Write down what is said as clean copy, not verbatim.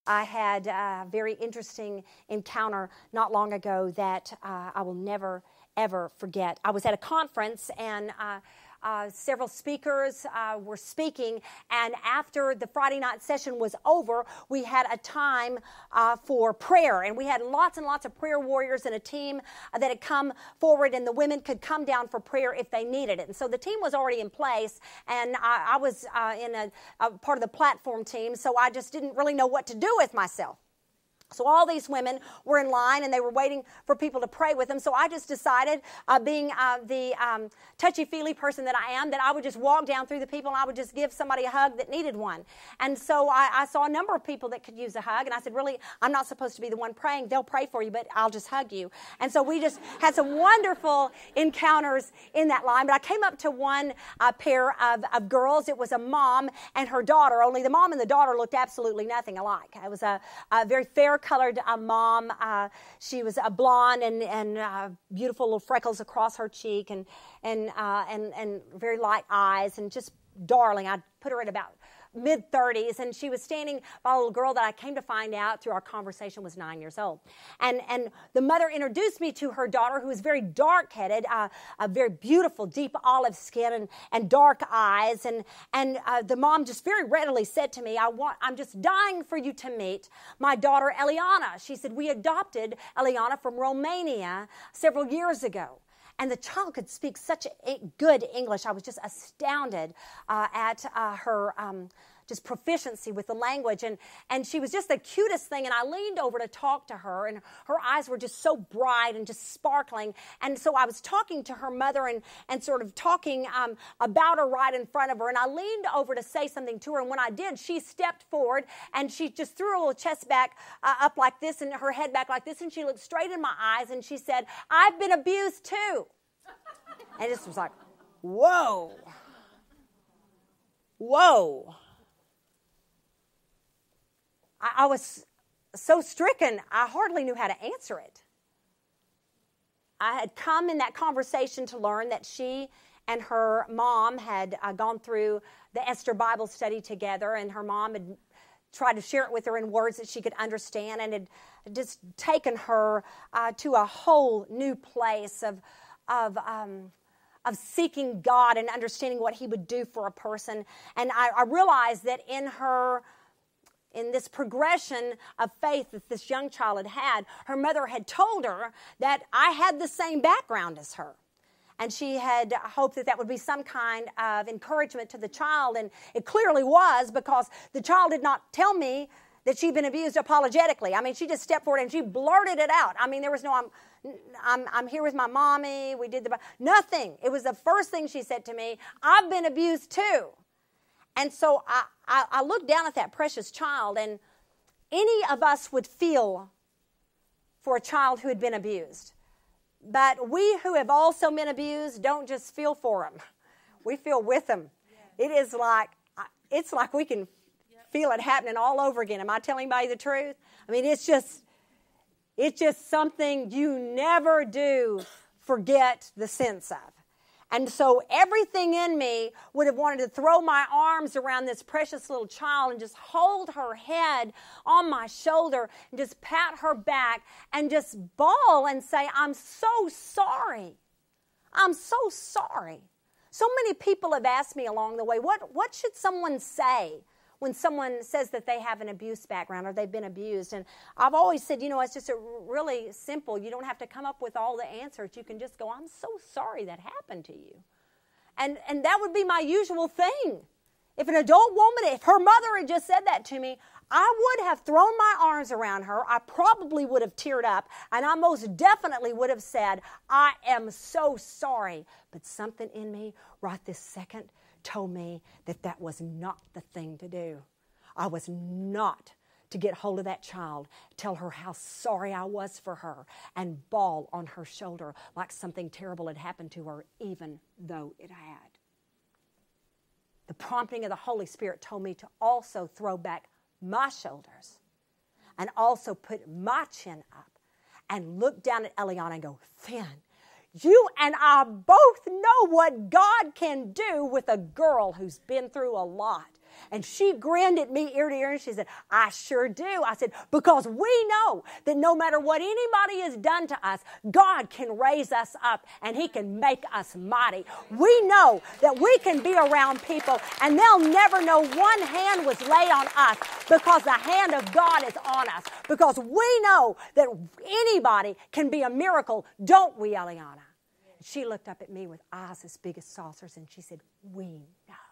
I had a very interesting encounter not long ago that I will never, ever forget. I was at a conference and several speakers were speaking, and after the Friday night session was over, we had a time for prayer, and we had lots and lots of prayer warriors and a team that had come forward, and the women could come down for prayer if they needed it. And so the team was already in place, and I was in a part of the platform team, so I just didn't really know what to do with myself. So all these women were in line, and they were waiting for people to pray with them. So I just decided, being the touchy-feely person that I am, that I would just walk down through the people, and I would just give somebody a hug that needed one. And so I saw a number of people that could use a hug, and I said, really, I'm not supposed to be the one praying. They'll pray for you, but I'll just hug you. And so we just had some wonderful encounters in that line. But I came up to one pair of girls. It was a mom and her daughter, only the mom and the daughter looked absolutely nothing alike. It was a very fair-colored mom. She was a blonde and beautiful little freckles across her cheek and very light eyes and just darling. I'd put her at about mid-30s, and she was standing by a little girl that I came to find out through our conversation was 9 years old. And the mother introduced me to her daughter, who was very dark-headed, a very beautiful, deep olive skin and dark eyes. And the mom just very readily said to me, I'm just dying for you to meet my daughter, Eliana. She said, we adopted Eliana from Romania several years ago. And the child could speak such good English. I was just astounded at her just proficiency with the language. And she was just the cutest thing. And I leaned over to talk to her, and her eyes were just so bright and just sparkling. And so I was talking to her mother and sort of talking about her right in front of her. And I leaned over to say something to her. And when I did, she stepped forward, and she just threw her little chest back up like this and her head back like this. And she looked straight in my eyes, and she said, I've been abused too. And it just was like, whoa. Whoa. I was so stricken, I hardly knew how to answer it. I had come in that conversation to learn that she and her mom had gone through the Esther Bible study together, and her mom had tried to share it with her in words that she could understand, and had just taken her to a whole new place of seeking God and understanding what He would do for a person. And I realized that in this progression of faith that this young child had, her mother had told her that I had the same background as her. And she had hoped that would be some kind of encouragement to the child. And it clearly was, because the child did not tell me that she'd been abused apologetically. I mean, she just stepped forward and she blurted it out. I mean, there was no, I'm here with my mommy. We did nothing. It was the first thing she said to me, I've been abused too. And so I looked down at that precious child, and any of us would feel for a child who had been abused. But we who have also been abused don't just feel for them. We feel with them. It is like, it's like we can feel it happening all over again. Am I telling anybody the truth? I mean, it's just something you never do forget the sense of. And so everything in me would have wanted to throw my arms around this precious little child and just hold her head on my shoulder and just pat her back and just bawl and say, I'm so sorry. I'm so sorry. So many people have asked me along the way, what should someone say when someone says that they have an abuse background or they've been abused? And I've always said, it's just really simple. You don't have to come up with all the answers. You can just go, I'm so sorry that happened to you. And that would be my usual thing. If an adult woman, if her mother had just said that to me, I would have thrown my arms around her. I probably would have teared up, and I most definitely would have said, I am so sorry. But something in me right this second told me that was not the thing to do. I was not to get hold of that child, tell her how sorry I was for her, and bawl on her shoulder like something terrible had happened to her, even though it had. The prompting of the Holy Spirit told me to also throw back my shoulders and also put my chin up and look down at Eliana and go, Finn, you and I both know what God can do with a girl who's been through a lot. And she grinned at me ear to ear and she said, I sure do. I said, because we know that no matter what anybody has done to us, God can raise us up and He can make us mighty. We know that we can be around people and they'll never know one hand was laid on us because the hand of God is on us. Because we know that anybody can be a miracle, don't we, Eliana? She looked up at me with eyes as big as saucers and she said, we know.